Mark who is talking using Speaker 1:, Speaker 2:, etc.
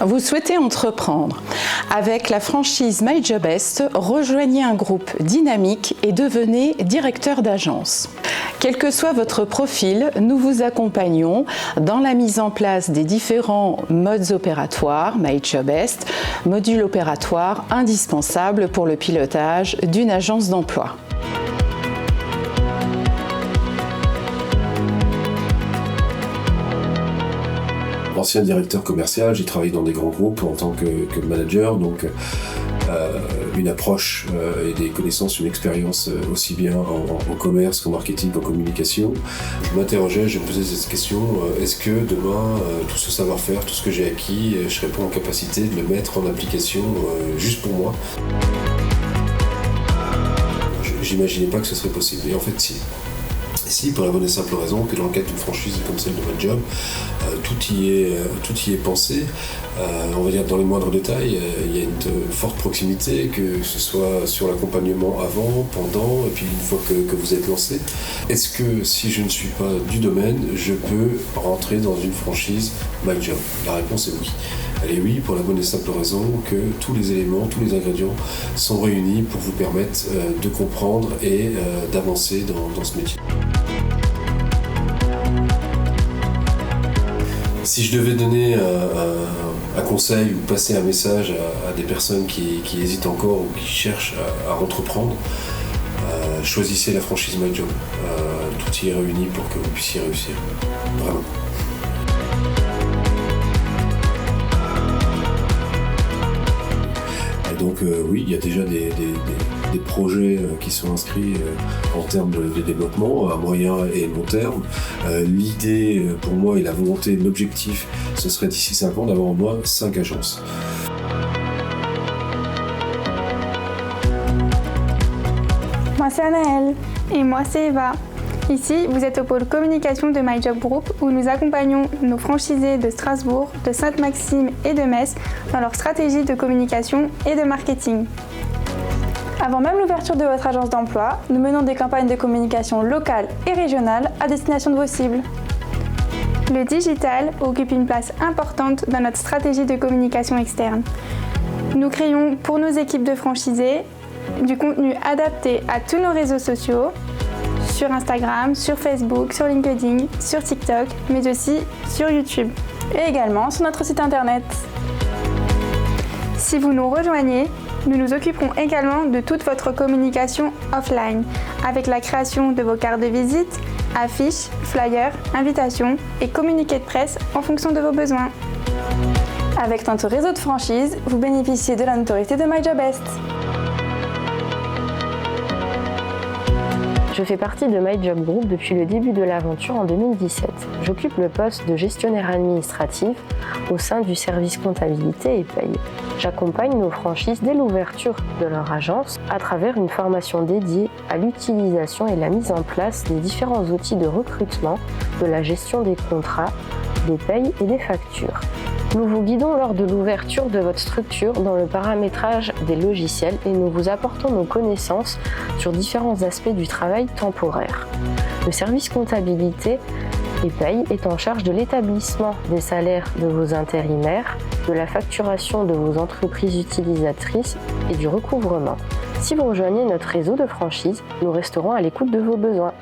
Speaker 1: Vous souhaitez entreprendre. Avec la franchise MyJobBest, rejoignez un groupe dynamique et devenez directeur d'agence. Quel que soit votre profil, nous vous accompagnons dans la mise en place des différents modes opératoires MyJobBest, module opératoire indispensable pour le pilotage d'une agence d'emploi.
Speaker 2: Ancien directeur commercial, j'ai travaillé dans des grands groupes en tant que manager, donc une approche et des connaissances, une expérience aussi bien en commerce qu'en marketing, qu'en communication. Je m'interrogeais, je me posais cette question, est-ce que demain, tout ce savoir-faire, tout ce que j'ai acquis, je serais pas en capacité de le mettre en application juste pour moi? J'imaginais pas que ce serait possible, et en fait si. Si, pour la bonne et simple raison que dans le cadre d'une franchise comme celle de MyJob, tout y est pensé. On va dire dans les moindres détails, il y a une forte proximité, que ce soit sur l'accompagnement avant, pendant, et puis une fois que vous êtes lancé. Est-ce que si je ne suis pas du domaine, je peux rentrer dans une franchise MyJob? La réponse est oui. Elle est oui pour la bonne et simple raison que tous les éléments, tous les ingrédients sont réunis pour vous permettre de comprendre et d'avancer dans ce métier. Si je devais donner un conseil ou passer un message à des personnes qui hésitent encore ou qui cherchent à entreprendre, choisissez la franchise MyJob. Tout y est réuni pour que vous puissiez réussir. Vraiment. Donc oui, il y a déjà des projets qui sont inscrits en termes de développement à moyen et long terme. L'idée pour moi et la volonté, l'objectif, ce serait d'ici 5 ans d'avoir au moins 5 agences.
Speaker 3: Moi c'est Anaëlle. Et moi c'est Eva. Ici, vous êtes au pôle communication de MyJob Group où nous accompagnons nos franchisés de Strasbourg, de Sainte-Maxime et de Metz dans leur stratégie de communication et de marketing. Avant même l'ouverture de votre agence d'emploi, nous menons des campagnes de communication locales et régionales à destination de vos cibles. Le digital occupe une place importante dans notre stratégie de communication externe. Nous créons pour nos équipes de franchisés du contenu adapté à tous nos réseaux sociaux, sur Instagram, sur Facebook, sur LinkedIn, sur TikTok, mais aussi sur YouTube et également sur notre site internet. Si vous nous rejoignez, nous nous occuperons également de toute votre communication offline avec la création de vos cartes de visite, affiches, flyers, invitations et communiqués de presse en fonction de vos besoins. Avec notre réseau de franchises, vous bénéficiez de la notoriété de MyJobBest.
Speaker 4: Je fais partie de MyJob Group depuis le début de l'aventure en 2017. J'occupe le poste de gestionnaire administratif au sein du service comptabilité et paye. J'accompagne nos franchises dès l'ouverture de leur agence à travers une formation dédiée à l'utilisation et la mise en place des différents outils de recrutement, de la gestion des contrats, des payes et des factures. Nous vous guidons lors de l'ouverture de votre structure dans le paramétrage des logiciels et nous vous apportons nos connaissances sur différents aspects du travail temporaire. Le service comptabilité et paye est en charge de l'établissement des salaires de vos intérimaires, de la facturation de vos entreprises utilisatrices et du recouvrement. Si vous rejoignez notre réseau de franchise, nous resterons à l'écoute de vos besoins.